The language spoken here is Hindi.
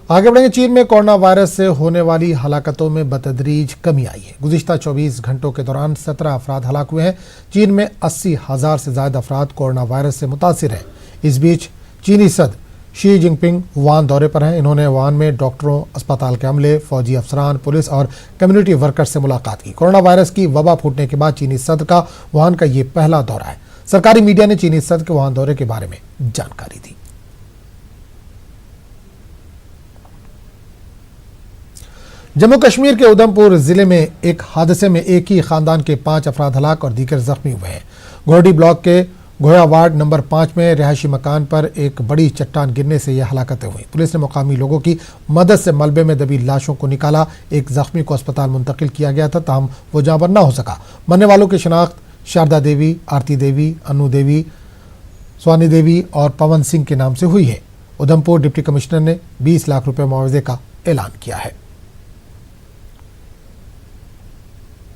आगे बढ़ेंगे। चीन में कोरोना वायरस से होने वाली हलाकतों में बतदरीज कमी आई है। गुज़िश्ता 24 घंटों के दौरान 17 अफराद हलाक हुए हैं। चीन में 80,000 से ज्यादा अफराद कोरोना वायरस से मुतासिर हैं। इस बीच चीनी सदर शी जिनपिंग वुहान दौरे पर हैं। इन्होंने वुहान में डॉक्टरों, अस्पताल के अमले, फौजी अफसरान, पुलिस और कम्युनिटी वर्कर्स से मुलाकात की। कोरोना वायरस की वबा फूटने के बाद चीनी सदर का वुहान का ये पहला दौरा है। सरकारी मीडिया ने चीनी सदर के वुहान दौरे के बारे में जानकारी दी। जम्मू कश्मीर के उधमपुर जिले में एक हादसे में एक ही खानदान के 5 अफराद हलाक और दीगर जख्मी हुए हैं। घोरडी ब्लॉक के गोया वार्ड नंबर 5 में रिहायशी मकान पर एक बड़ी चट्टान गिरने से यह हलाकतें हुई। पुलिस ने मुकामी लोगों की मदद से मलबे में दबी लाशों को निकाला। एक जख्मी को अस्पताल मुंतकिल किया गया था, ताहम वो जाँबर न हो सका। मरने वालों की शिनाख्त शारदा देवी, आरती देवी, अनु देवी, स्वानी देवी और पवन सिंह के नाम से हुई है। उधमपुर डिप्टी कमिश्नर ने 20 लाख रुपए मुआवजे का ऐलान किया है।